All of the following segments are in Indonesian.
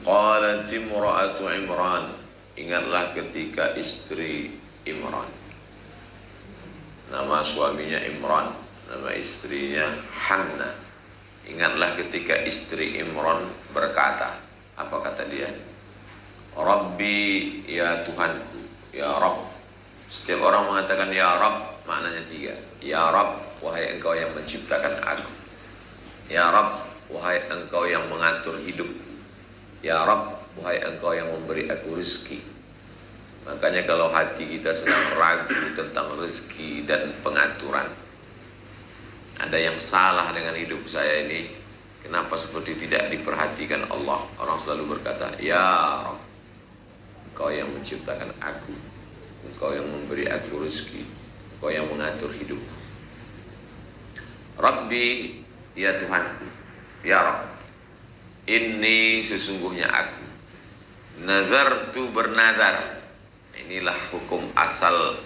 qalat imra'atu Imran, ingatlah ketika istri Imran, nama suaminya Imran, nama istrinya Hanna. Ingatlah ketika istri Imran berkata, apa kata dia? Rabbi, ya Tuhanku, ya Rabb. Setiap orang mengatakan ya Rabb, maknanya tiga. Ya Rabb, wahai engkau yang menciptakan aku. Ya Rabb, wahai engkau yang mengatur hidup. Ya Rabb, wahai engkau yang memberi aku rezeki. Makanya kalau hati kita sedang ragu tentang rezeki dan pengaturan, ada yang salah dengan hidup saya ini, kenapa seperti tidak diperhatikan Allah? Orang selalu berkata, ya Rabb, engkau yang menciptakan aku, engkau yang memberi aku rezeki, engkau yang mengatur hidup. Rabbi, ya Tuhanku, ya Rabb, ini sesungguhnya aku nazartu, bernazar. Inilah hukum asal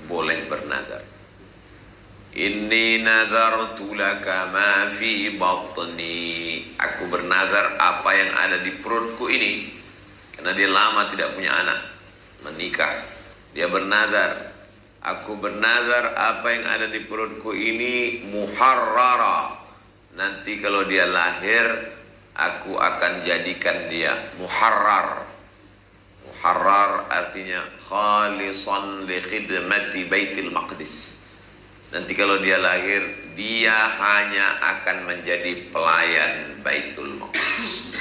boleh bernazar. Inni nazartu laka ma fi batni, aku bernazar apa yang ada di perutku ini. Karena dia lama tidak punya anak, menikah, dia bernazar, aku bernazar apa yang ada di perutku ini muharrara, nanti kalau dia lahir aku akan jadikan dia muharrar. Muharrar artinya khalisan li khidmati Baitul Maqdis. Nanti kalau dia lahir, dia hanya akan menjadi pelayan Baitul Maqdis.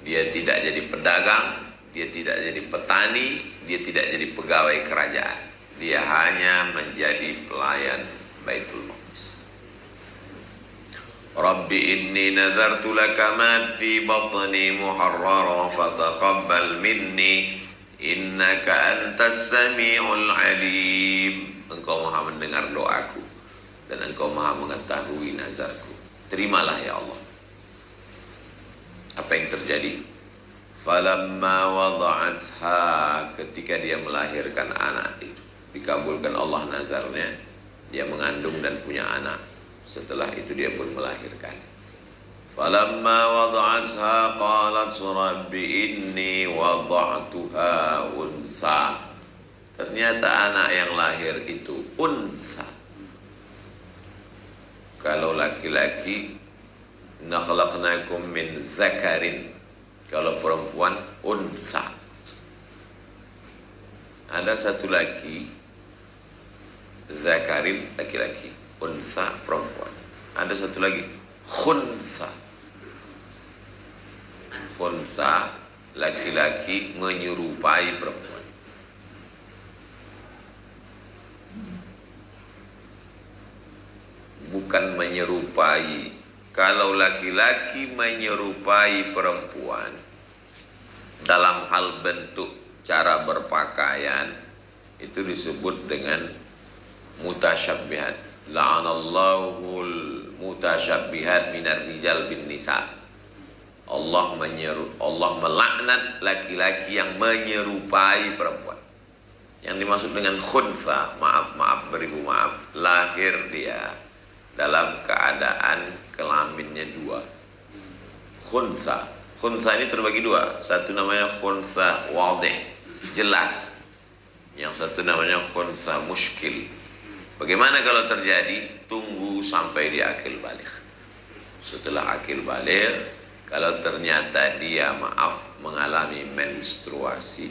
Dia tidak jadi pedagang, dia tidak jadi petani, dia tidak jadi pegawai kerajaan. Dia hanya menjadi pelayan Baitul Maqdis. Rabbi inni nazartu laka ma fi batni muharrara fataqabbal minni innaka antas sami'ul alim. Engkau maha mendengar doaku dan engkau maha mengetahui nazarku. Terimalah ya Allah. Apa yang terjadi? Falamma wada'atha, ketika dia melahirkan anak itu, dikabulkan Allah nazarnya, dia mengandung dan punya anak. Setelah itu dia pun melahirkan. Falamma wada'atha qalat rabbi inni wada'tuha unsa. Ternyata anak yang lahir itu unsa. Kalau laki-laki, inna khalaqnakum min zakarin. Kalau perempuan, unsa. Ada satu laki, zakarin laki-laki, unsa perempuan. Ada satu lagi, khunsa. Khunsa laki-laki menyerupai perempuan. Bukan menyerupai. Kalau laki-laki menyerupai perempuan dalam hal bentuk, cara berpakaian, itu disebut dengan mutasyabbihat. La'anallahul mutasyabbihat minar rijal bin nisa. Allah melaknat laki-laki yang menyerupai perempuan. Yang dimaksud dengan khunsa, maaf beribu maaf, lahir dia dalam keadaan kelaminnya dua. Khunsa ini terbagi dua. Satu namanya khunsa wadih, jelas. Yang satu namanya khunsa muskil. Bagaimana kalau terjadi? Tunggu sampai dia akil balik. Setelah akil balik, kalau ternyata dia mengalami menstruasi,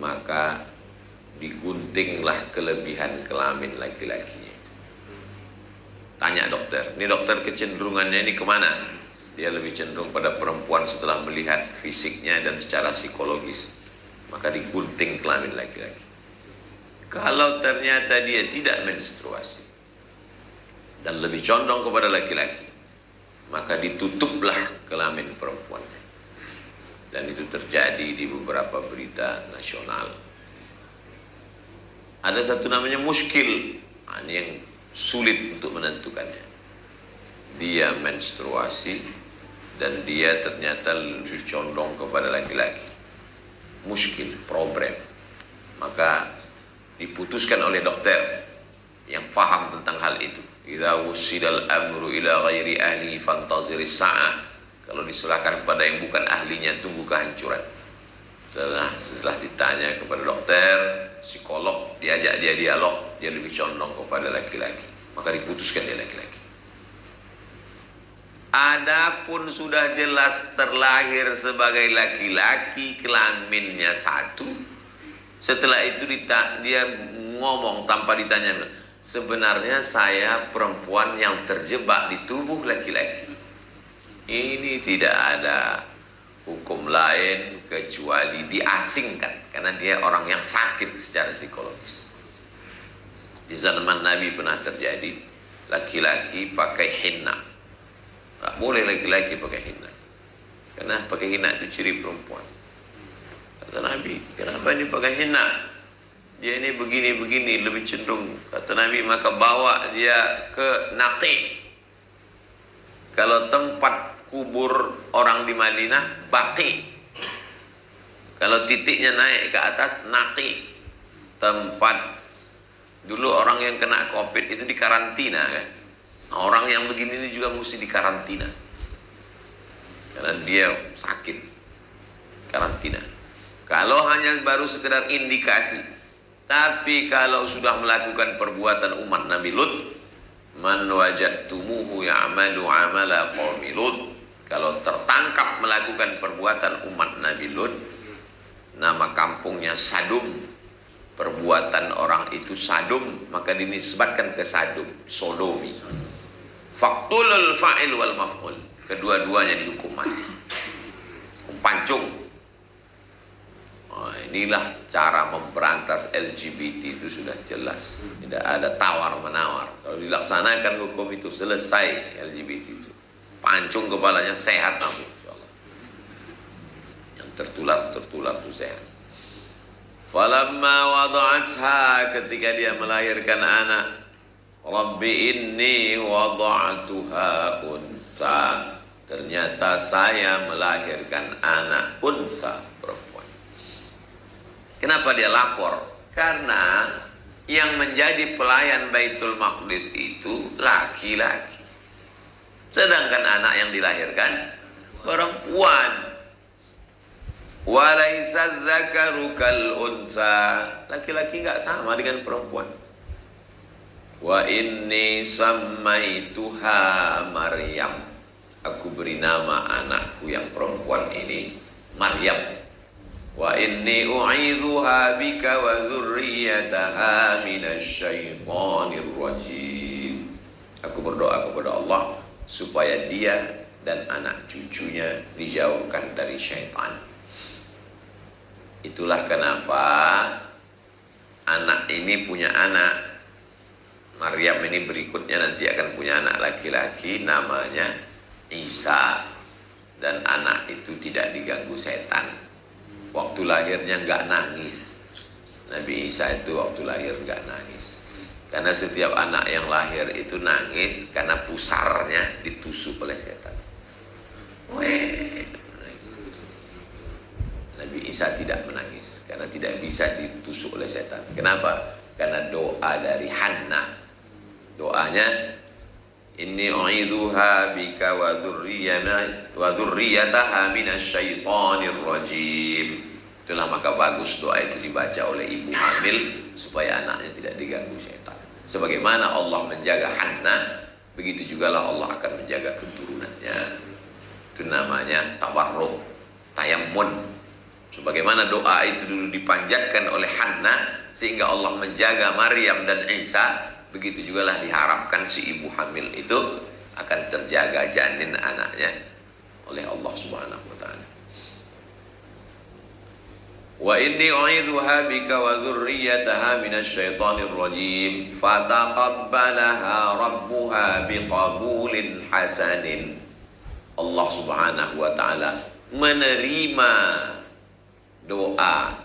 maka diguntinglah kelebihan kelamin laki-lakinya. Tanya dokter, ini dokter kecenderungannya ini kemana? Dia lebih cenderung pada perempuan setelah melihat fisiknya dan secara psikologis. Maka digunting kelamin laki-laki. Kalau ternyata dia tidak menstruasi dan lebih condong kepada laki-laki, maka ditutuplah kelamin perempuannya. Dan itu terjadi di beberapa berita nasional. Ada satu namanya muskil, ini yang sulit untuk menentukannya. Dia menstruasi dan dia ternyata lebih condong kepada laki-laki. Muskil, problem. Maka diputuskan oleh dokter yang paham tentang hal itu. Idza wusidal amru ila ghairi ahli fantaziri sa'ah. Kalau diserahkan kepada yang bukan ahlinya, tunggu kehancuran. Setelah ditanya kepada dokter, psikolog, diajak dia dialog, dia lebih condong kepada laki-laki, maka diputuskan dia laki-laki. Adapun sudah jelas terlahir sebagai laki-laki, kelaminnya satu, setelah itu dia ngomong tanpa ditanya, sebenarnya saya perempuan yang terjebak di tubuh laki-laki. Ini tidak ada hukum lain kecuali diasingkan, karena dia orang yang sakit secara psikologis. Di zaman Nabi pernah terjadi laki-laki pakai henna. Tak boleh laki-laki pakai henna, karena pakai henna itu ciri perempuan. Kata Nabi, kenapa ini pakai henna? Dia ini begini-begini, lebih cenderung. Kata Nabi, maka bawa dia ke Naqi. Kalau tempat kubur orang di Madinah, Baqi. Kalau titiknya naik ke atas, Naqi. Tempat dulu orang yang kena COVID itu di karantina kan. Nah, orang yang begini ini juga mesti dikarantina karena dia sakit, karantina. Kalau hanya baru sekedar indikasi, tapi kalau sudah melakukan perbuatan umat Nabi Lut, man wajadtumuhu ya'malu amala qaumi Lut, kalau tertangkap melakukan perbuatan umat Nabi Lut, nama kampungnya Sadum, perbuatan orang itu Sadum, maka dinisbatkan ke Sadum, Sodomi. Faktulul fa'il wal maf'ul, kedua-duanya dihukum mati, pancung. Inilah cara memberantas LGBT, itu sudah jelas, tidak ada tawar-menawar. Kalau dilaksanakan hukum itu, selesai LGBT itu, pancung kepalanya, sehat langsung insyaallah. Yang tertular itu sehat. Falamma wada'atha, ketika dia melahirkan anak, Rabbi inni wada'tuha unsa, ternyata saya melahirkan anak unsa, perempuan. Kenapa dia lapor? Karena yang menjadi pelayan Baitul Maqdis itu laki-laki, sedangkan anak yang dilahirkan perempuan. Walaisa dzakaru kal unsa, laki-laki enggak sama dengan perempuan. Wa inni sammaituha Maryam, aku beri nama anakku yang perempuan ini Maryam. Wa inni u'idzuha bika wa dzurriyyataha minasyaitonir rajim. Aku berdoa kepada Allah supaya dia dan anak cucunya dijauhkan dari syaitan. Itulah kenapa anak ini punya anak Maryam ini berikutnya nanti akan punya anak laki-laki namanya Isa, dan anak itu tidak diganggu setan. Waktu lahirnya nggak nangis. Nabi Isa itu waktu lahir nggak nangis, karena setiap anak yang lahir itu nangis karena pusarnya ditusuk oleh setan. Nabi Isa tidak menangis karena tidak bisa ditusuk oleh setan. Kenapa? Karena doa dari Hannah. Doanya, inni u'idzuha bika wa dzurriyyataha minasyaitonir rajim. Itulah maka bagus doa itu dibaca oleh ibu hamil supaya anaknya tidak diganggu syaitan. Sebagaimana Allah menjaga Hannah, begitu jugalah Allah akan menjaga keturunannya. Itu namanya tawarruk, tayammun. Sebagaimana doa itu dulu dipanjatkan oleh Hannah sehingga Allah menjaga Maryam dan Isa, begitu jugalah diharapkan si ibu hamil itu akan terjaga janin anaknya oleh Allah Subhanahu wa taala. Wa inni u'idzuha bika wa dzurriyyataha minasyaitonir rajim fataqabbalaha rabbuha biqabulin hasanin. Allah Subhanahu wa taala menerima doa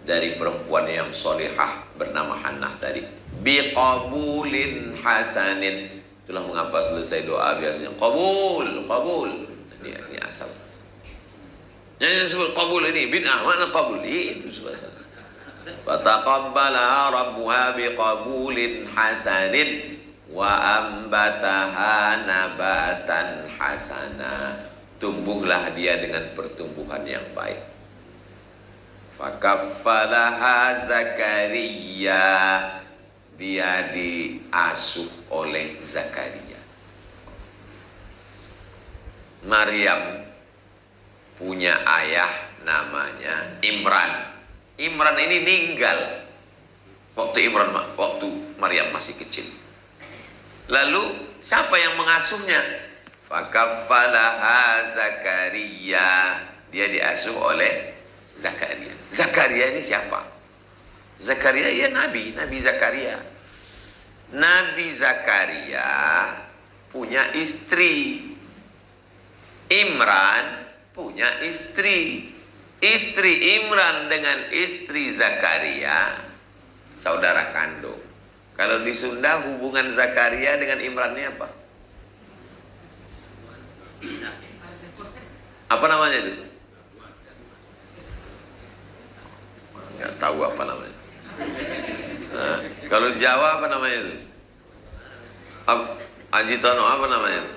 dari perempuan yang solihah bernama Hannah tadi, biqabulin hasanin. Itulah mengapa selesai doa biasanya qabul. Ini asal. Yang disebut qabul ini bid'ah, mana qabul? Itu selesai. Fataqabbala rabbuha biqabulin hasanin wa ambataha nabatan hasana, tumbuhlah dia dengan pertumbuhan yang baik. Fakaffalaha Zakaria, dia diasuh oleh Zakaria. Maryam punya ayah namanya Imran. Imran ini meninggal waktu Maryam masih kecil. Lalu siapa yang mengasuhnya? Fakaffalaha Zakaria, dia diasuh oleh Zakaria. Zakaria ini siapa? Zakaria ya Nabi Zakaria. Nabi Zakaria punya istri. Imran punya istri. Istri Imran dengan istri Zakaria saudara kandung. Kalau di Sunda hubungan Zakaria dengan Imran ini apa? Apa namanya itu? Nggak tahu apa namanya. Nah, kalau di Jawa apa namanya itu? Haji Tono apa namanya itu?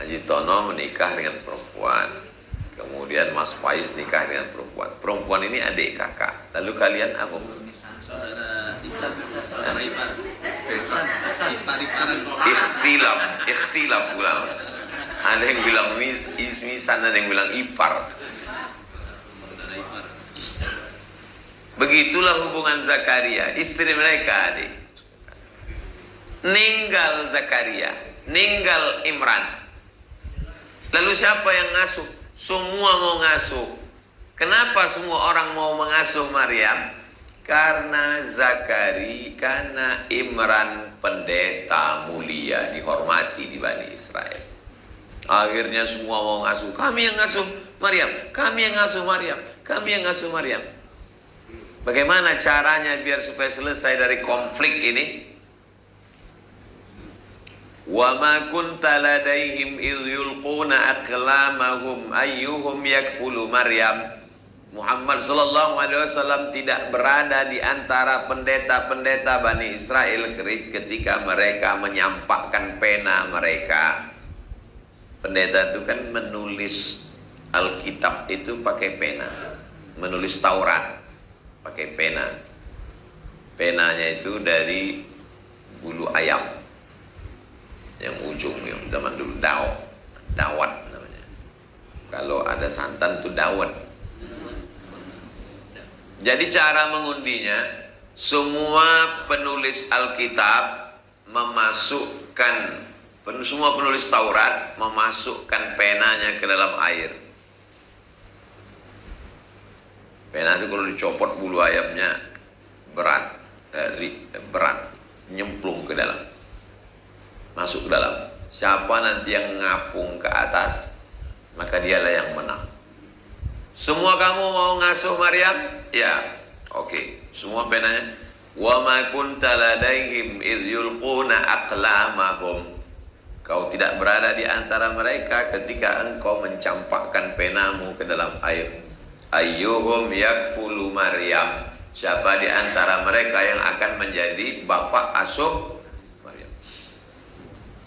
Haji Tono menikah dengan perempuan, kemudian Mas Faiz nikah dengan perempuan. Perempuan ini adik kakak. Lalu kalian apa? Saudara saudara ipar. Ikhtilaf pula. Ada yang bilang misan, ada yang bilang ipar. Begitulah hubungan Zakaria, istri mereka adik. Ninggal Zakaria, ninggal Imran. Lalu siapa yang ngasuh? Semua mau ngasuh. Kenapa semua orang mau mengasuh Maryam? Karena karena Imran pendeta mulia, dihormati di Bani Israel. Akhirnya semua mau ngasuh. Kami yang ngasuh Maryam, kami yang ngasuh Maryam, kami yang ngasuh Maryam. Bagaimana caranya biar supaya selesai dari konflik ini? Wa ma kunta ladaihim idh yulquna aqlamahum ayyuhum yakfulu Maryam. Muhammad sallallahu alaihi wasallam tidak berada di antara pendeta-pendeta Bani Israel ketika mereka menyampakkan pena mereka. Pendeta itu kan menulis Alkitab itu pakai pena, menulis Taurat pakai pena. Penanya itu dari bulu ayam, yang ujung yang zaman dulu dawat namanya. Kalau ada santan itu dawat. Jadi cara mengundinya, semua penulis Alkitab memasukkan, semua penulis Taurat memasukkan penanya ke dalam air. Pena itu kalau dicopot bulu ayamnya berat, nyemplung ke dalam, masuk ke dalam. Siapa nanti yang ngapung ke atas, maka dialah yang menang. Semua kamu mau ngasuh Maryam? Ya, oke. Semua penanya. Wa ma kunta ladaihim idh yulquna aqlamahum. Kau tidak berada di antara mereka ketika engkau mencampakkan penamu ke dalam air. Ayyuhum yakfulu Maryam. Siapa di antara mereka yang akan menjadi bapak asuh Maryam?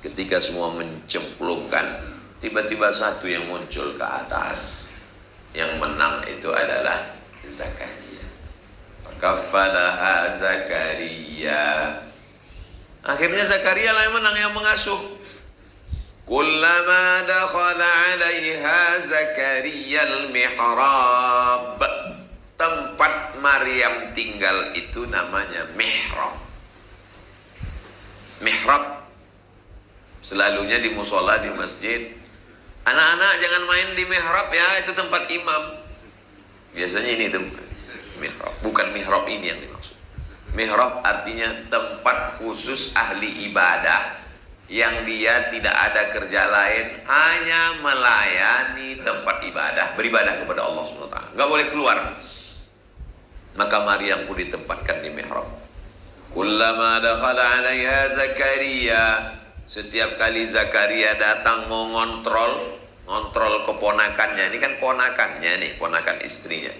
Ketika semua mencemplungkan, tiba-tiba satu yang muncul ke atas. Yang menang itu adalah Zakaria. Fakaffalaha Zakaria. Akhirnya Zakaria lah yang menang, yang mengasuh. Kullama dakhala 'alaiha Zakaria al-mihrab. Tempat Maryam tinggal itu namanya mihrab. Mihrab selalunya di musola, di masjid. Anak-anak jangan main di mihrab ya, itu tempat imam. Biasanya ini tempat mihrab, bukan mihrab ini yang dimaksud. Mihrab artinya tempat khusus ahli ibadah yang dia tidak ada kerja lain, hanya melayani tempat ibadah, beribadah kepada Allah SWT. Nggak boleh keluar. Maka Maryam pun ditempatkan di mihrab. Kullama dakhala 'alaiha Zakaria. Setiap kali Zakaria datang mau ngontrol keponakannya, ini kan ponakannya nih, ponakan istrinya.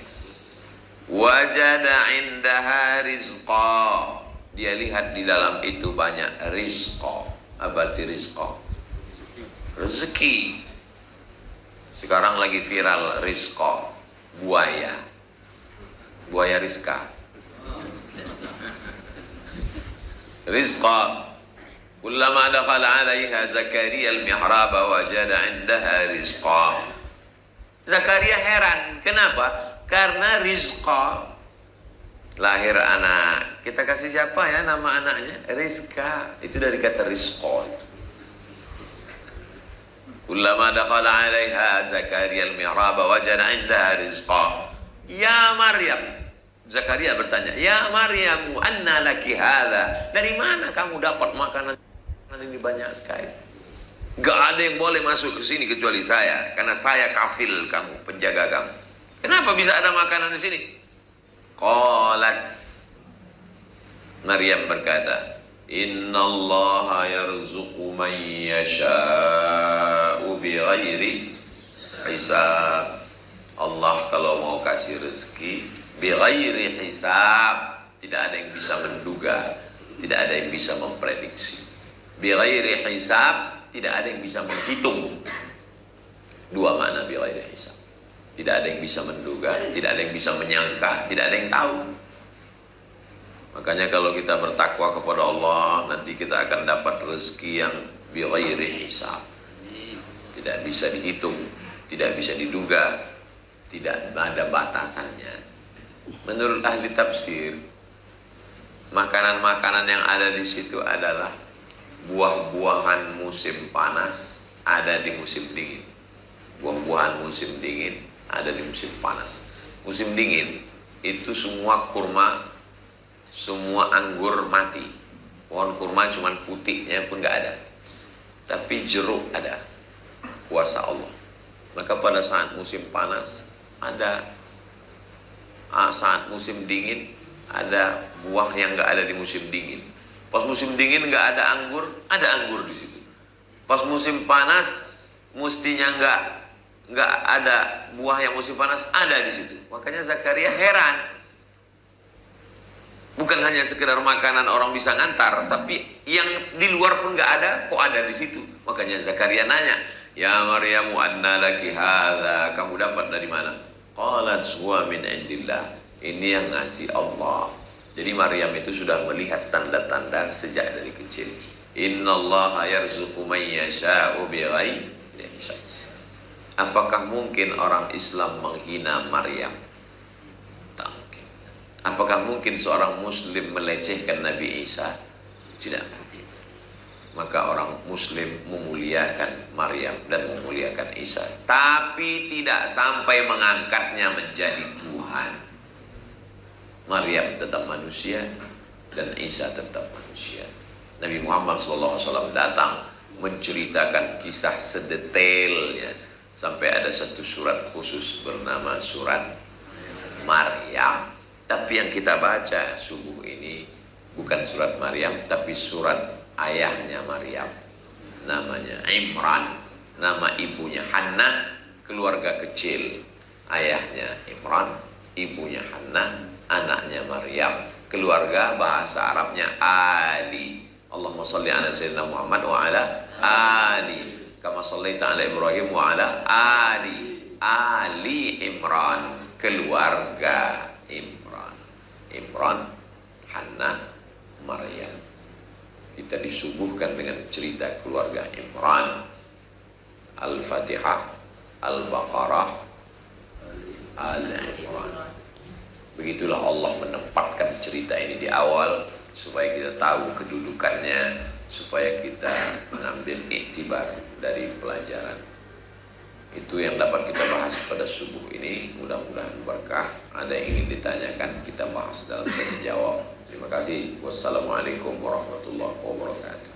Wajada indaha rizqa. dia lihat di dalam itu banyak rizqa. Apa arti rizqa? Rezeki. Sekarang lagi viral rizqa, buaya. Buaya rizqa. Rizqa. Kullama dakhala 'alaiha Zakaria al-mihrab wajada 'indaha rizqa. Zakaria heran, kenapa? Karena rizqa. Lahir anak, kita kasih siapa ya nama anaknya? Rizqa. Itu dari kata rizqa. Kullama dakhala 'alaiha Zakaria al-mihrab wajada 'indaha rizqa. Ya Maryam. Zakaria bertanya, "Ya Maryam, anna laki hadza?" Dari mana kamu dapat makanan ini banyak sekali? Gak ada yang boleh masuk ke sini kecuali saya, karena saya kafil kamu, penjaga kamu. Kenapa bisa ada makanan di sini? Qalat, Maryam berkata, "Innallaha yarzuqu man yasha'u bighairi hisab." Allah kalau mau kasih rezeki bighairi hisab, tidak ada yang bisa menduga, tidak ada yang bisa memprediksi. Bighairi hisab, tidak ada yang bisa menghitung. Dua makna bighairi hisab. Tidak ada yang bisa menduga, tidak ada yang bisa menyangka, tidak ada yang tahu. Makanya kalau kita bertakwa kepada Allah, nanti kita akan dapat rezeki yang bighairi hisab. Tidak bisa dihitung, tidak bisa diduga, tidak ada batasannya. Menurut ahli tafsir, makanan-makanan yang ada di situ adalah buah-buahan musim panas ada di musim dingin. Buah-buahan musim dingin ada di musim panas. Musim dingin itu semua kurma, semua anggur mati. Pohon kurma cuman putihnya pun nggak ada. Tapi jeruk ada. Kuasa Allah. Maka pada saat musim panas ada, saat musim dingin ada buah yang nggak ada di musim dingin. Pas musim dingin nggak ada anggur di situ. Pas musim panas mestinya nggak ada buah yang musim panas ada di situ. Makanya Zakaria heran. Bukan hanya sekedar makanan orang bisa ngantar, tapi yang di luar pun nggak ada, kok ada di situ. Makanya Zakaria nanya, "Ya Maryamu, anna laki hadza?" Kamu dapat dari mana? Qalat huwa min indillah. Ini yang ngasih Allah. Jadi Maryam itu sudah melihat tanda-tanda sejak dari kecil. Innallaha yarzuqu man yasha'u bighairi hisab. Apakah mungkin orang Islam menghina Maryam? Tak mungkin. Apakah mungkin seorang Muslim melecehkan Nabi Isa? Tidak mungkin. Maka orang Muslim memuliakan Maryam dan memuliakan Isa, tapi tidak sampai mengangkatnya menjadi Tuhan. Maryam tetap manusia dan Isa tetap manusia. Nabi Muhammad SAW datang menceritakan kisah sedetailnya sampai ada satu surat khusus bernama surat Maryam. Tapi yang kita baca subuh ini bukan surat Maryam, tapi surat ayahnya Maryam, namanya Imran. Nama ibunya Hannah, keluarga kecil. Ayahnya Imran, ibunya Hannah, anaknya Maryam. Keluarga bahasa Arabnya Ali. Allahumma sholli ala sayyidina Muhammad wa ala Ali kama shallaita ala Ibrahim wa ala Ali Imran. Keluarga Imran, Hannah, Maryam. Kita disuguhkan dengan cerita keluarga Imran. Al-Fatihah, Al-Baqarah, Al-Imran. Begitulah Allah menempatkan cerita ini di awal supaya kita tahu kedudukannya, supaya kita mengambil iktibar dari pelajaran. Itu yang dapat kita bahas pada subuh ini. Mudah-mudahan berkah. Ada yang ingin ditanyakan, kita bahas dalam tanya jawab. Terima kasih. Wassalamualaikum warahmatullahi wabarakatuh.